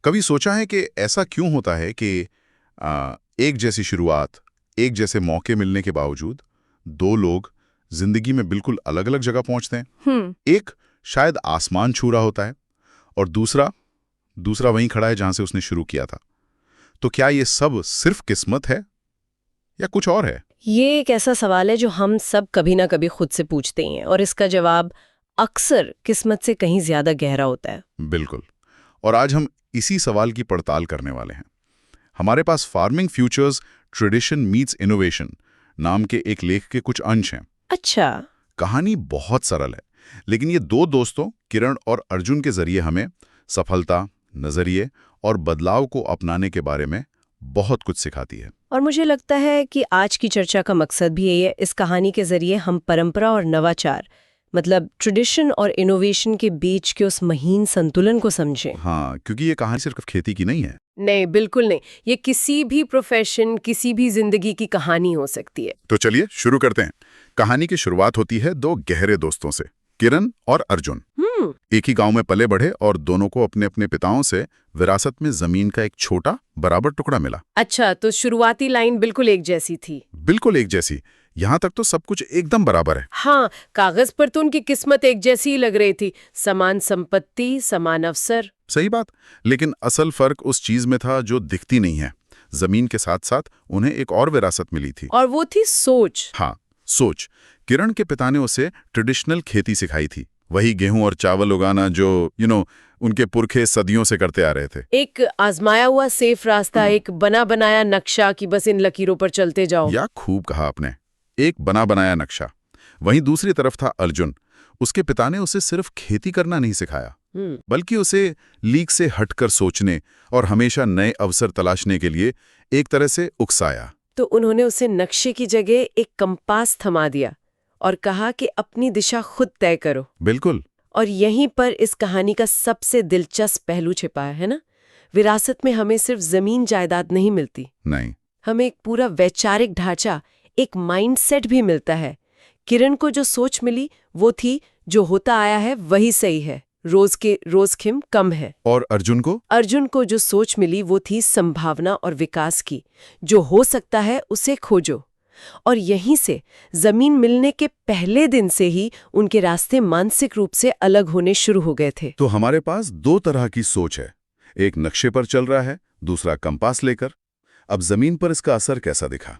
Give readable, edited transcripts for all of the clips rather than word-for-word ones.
कभी सोचा है कि ऐसा क्यों होता है कि एक जैसी शुरुआत, एक जैसे मौके मिलने के बावजूद दो लोग जिंदगी में बिल्कुल अलग-अलग जगह पहुंचते हैं? एक शायद आसमान छू रहा होता है और दूसरा दूसरा वहीं खड़ा है जहां से उसने शुरू किया था। तो क्या ये सब सिर्फ किस्मत है या कुछ और है? ये एक ऐसा सवाल है जो हम सब कभी ना कभी खुद से पूछते ही हैं और इसका जवाब अक्सर किस्मत से कहीं ज्यादा गहरा होता है। बिल्कुल। और आज हम इसी सवाल की पड़ताल करने वाले हैं। हमारे पास farming futures tradition meets innovation नाम के एक लेख के कुछ अंश हैं। अच्छा। कहानी बहुत सरल है, लेकिन ये दो दोस्तों किरण और अर्जुन के जरिए हमें सफलता, नजरिए और बदलाव को अपनाने के बारे में बहुत कुछ सिखाती है। और मुझे लगता है कि आज की चर्चा का मकसद भी यही है, इस कहानी के जरिए हम परंपरा और नवाचार मतलब ट्रेडिशन और इनोवेशन के बीच के उस महीन संतुलन को समझें। हाँ, क्योंकि ये कहानी सिर्फ खेती की नहीं है। नहीं, बिल्कुल नहीं। ये किसी भी प्रोफेशन, किसी भी जिंदगी की कहानी हो सकती है। तो चलिए शुरू करते हैं। कहानी की शुरुआत होती है दो गहरे दोस्तों से, किरण और अर्जुन। एक ही गांव में पले बढ़े और दोनों को अपने अपने पिताओं से विरासत में जमीन का एक छोटा बराबर टुकड़ा मिला। अच्छा, तो शुरुआती लाइन बिल्कुल एक जैसी थी। बिल्कुल एक जैसी। यहाँ तक तो सब कुछ एकदम बराबर है। हाँ, कागज पर तो उनकी किस्मत एक जैसी ही लग रही थी। समान संपत्ति, समान अवसर। सही बात। लेकिन असल फर्क उस चीज में था जो दिखती नहीं है। जमीन के साथ साथ उन्हें एक और विरासत मिली थी, और वो थी सोच। हाँ, सोच। किरण के पिता ने उसे ट्रेडिशनल खेती सिखाई थी, वही गेहूं और चावल उगाना जो उनके पुरखे सदियों से करते आ रहे थे। एक आजमाया हुआ सेफ रास्ता, एक बना बनाया नक्शा कि बस इन लकीरों पर चलते जाओ। या खूब कहा आपने, एक बना बनाया नक्शा। वहीं दूसरी तरफ था अर्जुन। उसके पिता ने उसे सिर्फ खेती करना नहीं सिखाया, बल्कि उसे लीक से हटकर सोचने और हमेशा नए अवसर तलाशने के लिए एक तरह से उकसाया। तो उन्होंने उसे नक्शे की जगह एक कंपास थमा दिया और कहा कि अपनी दिशा खुद तय करो। बिल्कुल। और यहीं पर इस कहानी का सबसे दिलचस्प पहलू छिपा है ना? विरासत में हमें सिर्फ जमीन जायदाद नहीं मिलती, नहीं, हमें एक पूरा वैचारिक ढांचा, एक माइंडसेट भी मिलता है। किरण को जो सोच मिली वो थी जो होता आया है वही सही है, रोज खिम कम है। और अर्जुन को जो सोच मिली वो थी संभावना और विकास की। जो हो सकता है उसे खोजो। और यहीं से जमीन मिलने के पहले दिन से ही उनके रास्ते मानसिक रूप से अलग होने शुरू हो गए थे। तो हमारे पास दो तरह की सोच है, एक नक्शे पर चल रहा है, दूसरा कंपास लेकर। अब जमीन पर इसका असर कैसा दिखा?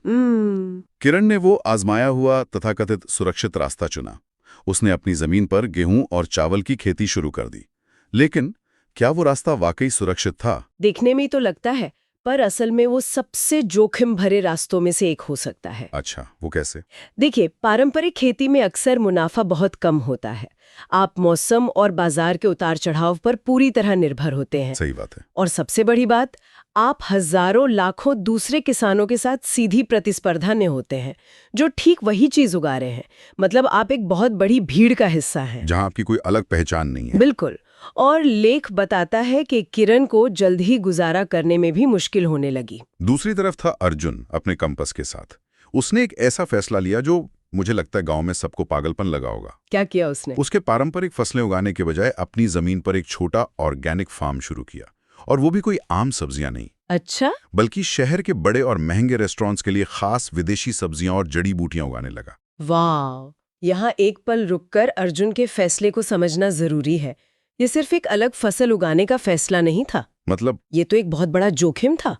किरण ने वो आजमाया हुआ तथाकथित सुरक्षित रास्ता चुना। उसने अपनी जमीन पर गेहूं और चावल की खेती शुरू कर दी। लेकिन क्या वो रास्ता वाकई सुरक्षित था? देखने में ही तो लगता है, पर असल में वो सबसे जोखिम भरे रास्तों में से एक हो सकता है। अच्छा, वो कैसे? देखिए, पारंपरिक खेती में अक्सर मुनाफा बहुत कम होता है। आप मौसम और बाजार के उतार चढ़ाव पर पूरी तरह निर्भर होते हैं। सही बात है। और सबसे बड़ी बात, आप हजारों लाखों दूसरे किसानों के साथ सीधी प्रतिस्पर्धा में होते हैं जो ठीक वही चीज उगा रहे हैं। मतलब आप एक बहुत बड़ी भीड़ का हिस्सा हैं, जहां आपकी कोई अलग पहचान नहीं है। बिल्कुल। और लेख बताता है कि किरण को जल्द ही गुजारा करने में भी मुश्किल होने लगी। दूसरी तरफ था अर्जुन अपने कंपास के साथ। उसने एक ऐसा फैसला लिया जो मुझे लगता है गांव में सबको पागलपन लगा होगा। क्या किया उसने? उसके पारंपरिक फसलें उगाने के बजाय अपनी जमीन पर एक छोटा ऑर्गेनिक फार्म शुरू किया, और वो भी कोई आम सब्जियां नहीं। अच्छा? बल्कि शहर के बड़े और महंगे रेस्टोरेंट्स के लिए खास विदेशी सब्जियां और जड़ी बूटियां उगाने लगा। वाह! यहाँ एक पल रुककर अर्जुन के फैसले को समझना जरूरी है। ये सिर्फ एक अलग फसल उगाने का फैसला नहीं था। मतलब? ये तो एक बहुत बड़ा जोखिम था।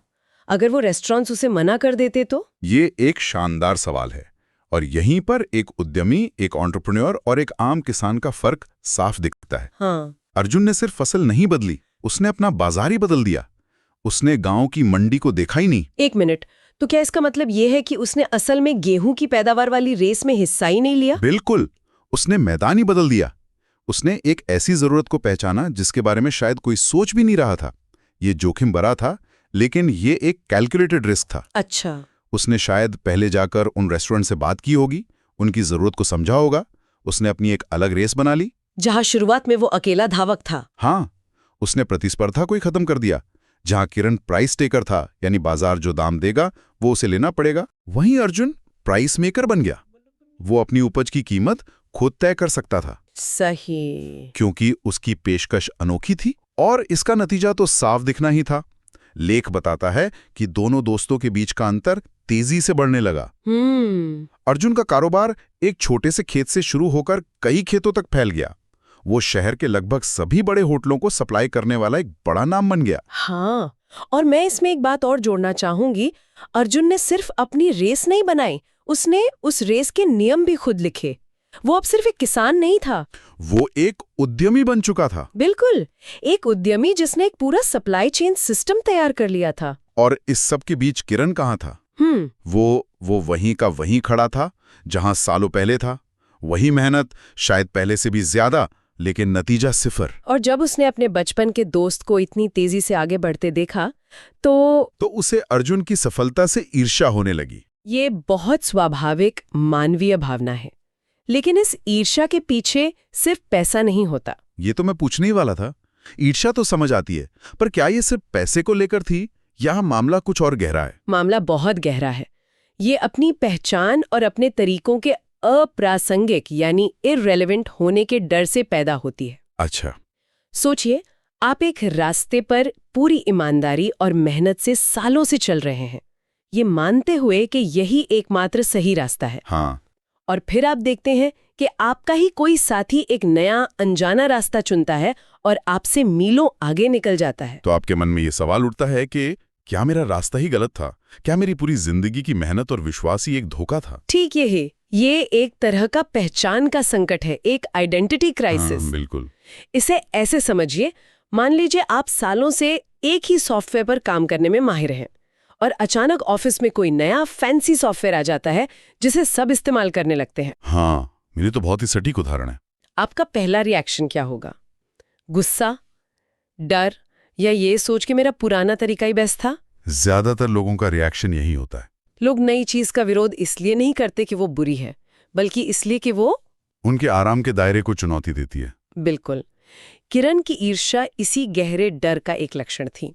अगर वो रेस्टोरेंट्स उसे मना कर देते तो? ये एक शानदार सवाल है, और यहीं पर एक उद्यमी, एक एंटरप्रेन्योर और एक आम किसान का फर्क साफ दिखता है। हाँ। अर्जुन ने सिर्फ फसल नहीं बदली, उसने अपना बाजार ही बदल दिया। उसने गांव की मंडी को देखा ही नहीं। एक मिनट, तो क्या इसका मतलब ये है कि उसने असल में गेहूं की पैदावार वाली रेस में हिस्सा ही नहीं लिया? बिल्कुल। उसने मैदान ही बदल दिया। उसने एक ऐसी जरूरत को पहचाना जिसके बारे में शायद कोई सोच भी नहीं रहा था। ये जोखिम भरा था, लेकिन ये एक कैलकुलेटेड रिस्क था। अच्छा। उसने शायद पहले जाकर उन रेस्टोरेंट से बात की होगी, उनकी जरूरत को समझा होगा। उसने अपनी एक अलग रेस बना ली, जहां शुरुआत में वो अकेला धावक था। हाँ, उसने प्रतिस्पर्धा को ही खत्म कर दिया। जहां किरण प्राइस टेकर था, यानी बाजार जो दाम देगा वो उसे लेना पड़ेगा, वहीं अर्जुन प्राइस मेकर बन गया। वो अपनी उपज की कीमत खुद तय कर सकता था। सही। क्योंकि उसकी पेशकश अनोखी थी और इसका नतीजा तो साफ दिखना ही था। लेख बताता है कि दोनों दोस्तों के बीच का अंतर तेजी से बढ़ने लगा। अर्जुन का कारोबार एक छोटे से खेत से शुरू होकर कई खेतों तक फैल गया। वो शहर के लगभग सभी बड़े होटलों को सप्लाई करने वाला एक बड़ा नाम बन गया। हाँ, और मैं इसमें एक बात और जोड़ना चाहूंगी। अर्जुन ने सिर्फ अपनी रेस नहीं बनाई, उसने उस रेस के नियम भी खुद लिखे। वो अब सिर्फ एक किसान नहीं था, वो एक उद्यमी बन चुका था। बिल्कुल, एक उद्यमी जिसने एक पूरा सप्लाई चेन सिस्टम तैयार कर लिया था। और इस सब के बीच किरण कहाँ था? वो वहीं का वहीं खड़ा था जहां सालों पहले था। वही मेहनत, शायद पहले से भी ज्यादा, लेकिन नतीजा सिफर। और जब उसने अपने बचपन के दोस्त को इतनी तेजी से आगे बढ़ते देखा तो उसे अर्जुन की सफलता से ईर्ष्या होने लगी। ये बहुत स्वाभाविक मानवीय भावना है, लेकिन इस ईर्ष्या के पीछे सिर्फ पैसा नहीं होता। ये तो मैं पूछने ही वाला था। ईर्ष्या तो समझ आती है, पर क्या ये सिर्फ पैसे को लेकर थी या मामला कुछ और गहरा है? मामला बहुत गहरा है। ये अपनी पहचान और अपने तरीकों के अप्रासंगिक यानी इररिलेवेंट होने के डर से पैदा होती है। अच्छा। सोचिए, आप एक रास्ते पर पूरी ईमानदारी और मेहनत से सालों से चल रहे हैं, ये मानते हुए कि यही एकमात्र सही रास्ता है। हाँ। और फिर आप देखते हैं कि आपका ही कोई साथी एक नया अनजाना रास्ता चुनता है और आपसे मीलों आगे निकल जाता है। तो आपके मन में ये सवाल उठता है कि क्या मेरा रास्ता ही गलत था? क्या मेरी पूरी जिंदगी की मेहनत और विश्वास ही एक धोखा था? ठीक यही, ये एक तरह का पहचान का संकट है, एक आइडेंटिटी क्राइसिस। हाँ, बिल्कुल। इसे ऐसे समझिए, मान लीजिए आप सालों से एक ही सॉफ्टवेयर पर काम करने में माहिर हैं और अचानक ऑफिस में कोई नया फैंसी सॉफ्टवेयर आ जाता है जिसे सब इस्तेमाल करने लगते हैं। हाँ, मेरी तो बहुत ही सटीक उदाहरण है। आपका पहला रिएक्शन क्या होगा? गुस्सा, डर, या ये सोच के मेरा पुराना तरीका ही बेस्ट था? ज्यादातर लोगों का रिएक्शन यही होता है। लोग नई चीज का विरोध इसलिए नहीं करते कि वो बुरी है, बल्कि इसलिए कि वो उनके आराम के दायरे को चुनौती देती है। बिल्कुल। किरण की ईर्ष्या इसी गहरे डर का एक लक्षण थी।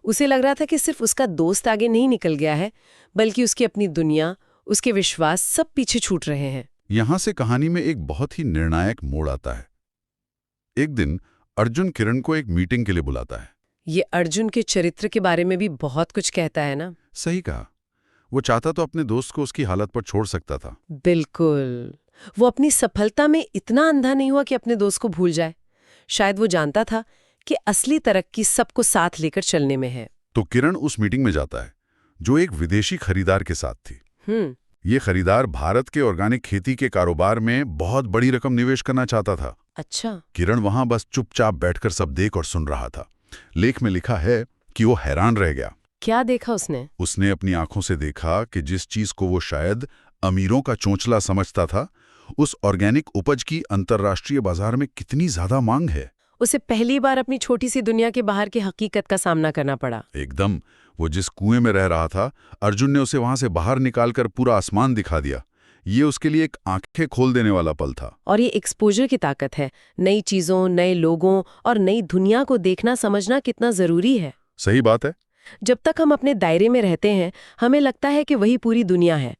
उसे लग रहा था कि सिर्फ उसका दोस्त आगे नहीं निकल गया है, बल्कि उसकी अपनी दुनिया, उसके विश्वास सब पीछे छूट रहे हैं। यहां से कहानी में एक बहुत ही निर्णायक मोड़ आता है। एक दिन अर्जुन किरण को एक मीटिंग के लिए बुलाता है। ये अर्जुन के चरित्र के बारे में भी बहुत कुछ कहता है ना? सही कहा। वो चाहता तो अपने दोस्त को उसकी हालत पर छोड़ सकता था। बिल्कुल। वो अपनी सफलता में इतना अंधा नहीं हुआ कि अपने दोस्त को भूल जाए। शायद वो जानता था कि असली तरक्की सबको साथ लेकर चलने में है। तो किरण उस मीटिंग में जाता है, जो एक विदेशी खरीदार के साथ थी। ये खरीदार भारत के ऑर्गेनिक खेती के कारोबार में बहुत बड़ी रकम निवेश करना चाहता था। अच्छा। किरण वहां बस चुपचाप बैठकर सब देख और सुन रहा था। लेख में लिखा है कि वो हैरान रह गया। क्या देखा उसने? उसने अपनी आंखों से देखा कि जिस चीज को वो शायद अमीरों का चोंचला समझता था, उस ऑर्गेनिक उपज की अंतर्राष्ट्रीय बाजार में कितनी ज्यादा मांग है। उसे पहली बार अपनी छोटी सी दुनिया के बाहर की हकीकत का सामना करना पड़ा। एकदम। वो जिस कुएं में रह रहा था, अर्जुन ने उसे वहां से बाहर निकालकर पूरा आसमान दिखा दिया। ये उसके लिए एक आंखें खोल देने वाला पल था। और ये एक्सपोजर की ताकत है। नई चीजों, नए लोगों और नई दुनिया को देखना समझना कितना जरूरी है। सही बात है। जब तक हम अपने दायरे में रहते हैं, हमें लगता है कि वही पूरी दुनिया है।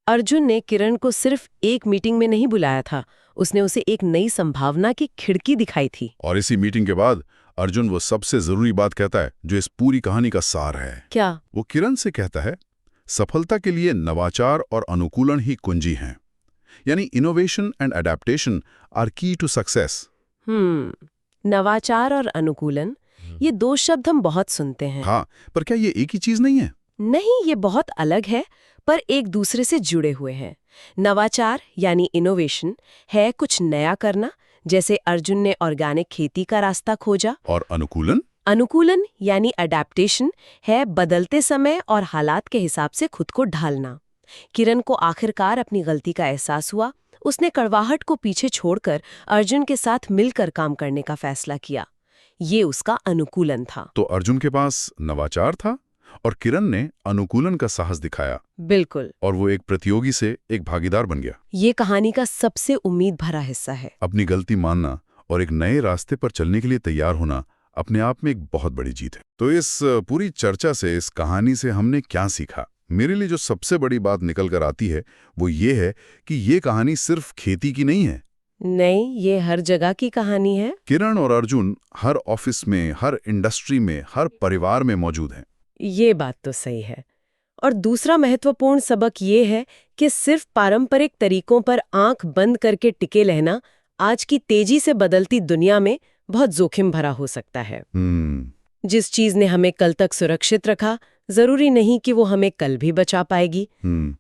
अर्जुन ने किरण को सिर्फ एक मीटिंग में नहीं बुलाया था, उसने उसे एक नई संभावना की खिड़की दिखाई थी। और इसी मीटिंग के बाद अर्जुन वो सबसे जरूरी बात कहता है जो इस पूरी कहानी का सार है। क्या? वो किरण से कहता है, सफलता के लिए नवाचार और अनुकूलन ही कुंजी हैं। यानी इनोवेशन एंड एडेप्टेशन आर की टू सक्सेस। नवाचार और अनुकूलन, ये दो शब्द हम बहुत सुनते हैं। हाँ, पर क्या ये एक ही चीज नहीं है? नहीं, ये बहुत अलग है, पर एक दूसरे से जुड़े हुए हैं। नवाचार यानी इनोवेशन है कुछ नया करना, जैसे अर्जुन ने ऑर्गेनिक खेती का रास्ता खोजा। और अनुकूलन? अनुकूलन यानी अडैप्टेशन है बदलते समय और हालात के हिसाब से खुद को ढालना। किरण को आखिरकार अपनी गलती का एहसास हुआ। उसने कड़वाहट को पीछे छोड़कर अर्जुन के साथ मिलकर काम करने का फैसला किया। ये उसका अनुकूलन था। तो अर्जुन के पास नवाचार था और किरण ने अनुकूलन का साहस दिखाया। बिल्कुल। और वो एक प्रतियोगी से एक भागीदार बन गया। ये कहानी का सबसे उम्मीद भरा हिस्सा है। अपनी गलती मानना और एक नए रास्ते पर चलने के लिए तैयार होना अपने आप में एक बहुत बड़ी जीत है। तो इस पूरी चर्चा से, इस कहानी से हमने क्या सीखा? मेरे लिए जो सबसे बड़ी बात निकल कर आती है वो ये है कि ये कहानी सिर्फ खेती की नहीं है, नहीं, ये हर जगह की कहानी है। किरण और अर्जुन हर ऑफिस में, हर इंडस्ट्री में, हर परिवार में मौजूद हैं। ये बात तो सही है। और दूसरा महत्वपूर्ण सबक ये है कि सिर्फ पारंपरिक तरीकों पर आंख बंद करके टिके रहना आज की तेजी से बदलती दुनिया में बहुत जोखिम भरा हो सकता है। जिस चीज ने हमें कल तक सुरक्षित रखा, जरूरी नहीं कि वो हमें कल भी बचा पाएगी।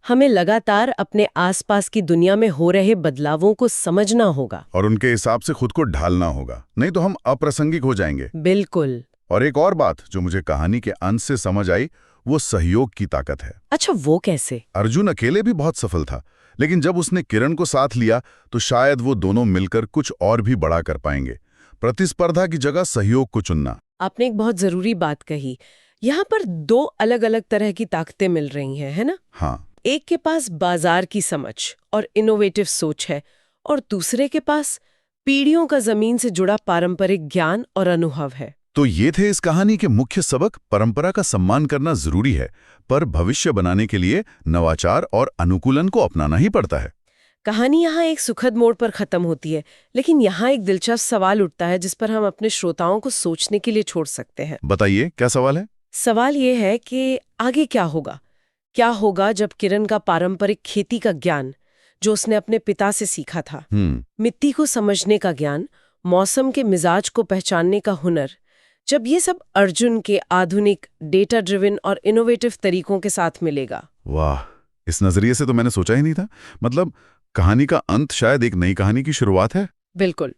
हमें लगातार अपने आसपास की दुनिया में हो रहे बदलावों को समझना होगा और उनके हिसाब से खुद को ढालना होगा, नहीं तो हम अप्रासंगिक हो जाएंगे। बिल्कुल। और एक और बात जो मुझे कहानी के अंत से समझ आई, वो सहयोग की ताकत है। अच्छा, वो कैसे? अर्जुन अकेले भी बहुत सफल था, लेकिन जब उसने किरण को साथ लिया तो शायद वो दोनों मिलकर कुछ और भी बड़ा कर पाएंगे। प्रतिस्पर्धा की जगह सहयोग को चुनना। आपने एक बहुत जरूरी बात कही। यहाँ पर दो अलग अलग तरह की ताकतें मिल रही हैं, है ना? हाँ। एक के पास बाजार की समझ और इनोवेटिव सोच है, और दूसरे के पास पीढ़ियों का जमीन से जुड़ा पारंपरिक ज्ञान और अनुभव है। तो ये थे इस कहानी के मुख्य सबक। परंपरा का सम्मान करना जरूरी है, पर भविष्य बनाने के लिए नवाचार और अनुकूलन को अपनाना ही पड़ता है। कहानी यहाँ एक सुखद मोड़ पर खत्म होती है, लेकिन यहाँ एक दिलचस्प सवाल उठता है जिस पर हम अपने श्रोताओं को सोचने के लिए छोड़ सकते हैं। बताइए, क्या सवाल है? सवाल ये है कि आगे क्या होगा? क्या होगा जब किरण का पारंपरिक खेती का ज्ञान, जो उसने अपने पिता से सीखा था, मिट्टी को समझने का ज्ञान, मौसम के मिजाज को पहचानने का हुनर, जब ये सब अर्जुन के आधुनिक डेटा ड्रिवन और इनोवेटिव तरीकों के साथ मिलेगा? वाह, इस नजरिए से तो मैंने सोचा ही नहीं था। मतलब कहानी का अंत शायद एक नई कहानी की शुरुआत है। बिल्कुल।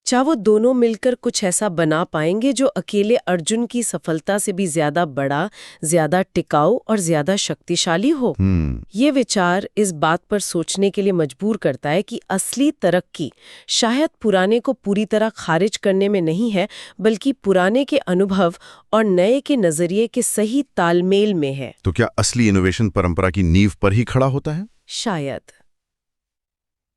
चाहे वो दोनों मिलकर कुछ ऐसा बना पाएंगे जो अकेले अर्जुन की सफलता से भी ज्यादा बड़ा, ज्यादा टिकाऊ और ज्यादा शक्तिशाली हो। ये विचार इस बात पर सोचने के लिए मजबूर करता है कि असली तरक्की शायद पुराने को पूरी तरह खारिज करने में नहीं है, बल्कि पुराने के अनुभव और नए के नजरिए के सही तालमेल में है। तो क्या असली इनोवेशन परंपरा की नींव पर ही खड़ा होता है?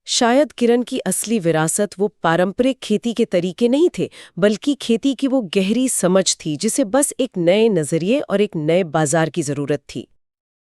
शायद किरण की असली विरासत वो पारंपरिक खेती के तरीके नहीं थे, बल्कि खेती की वो गहरी समझ थी जिसे बस एक नए नजरिए और एक नए बाजार की जरूरत थी।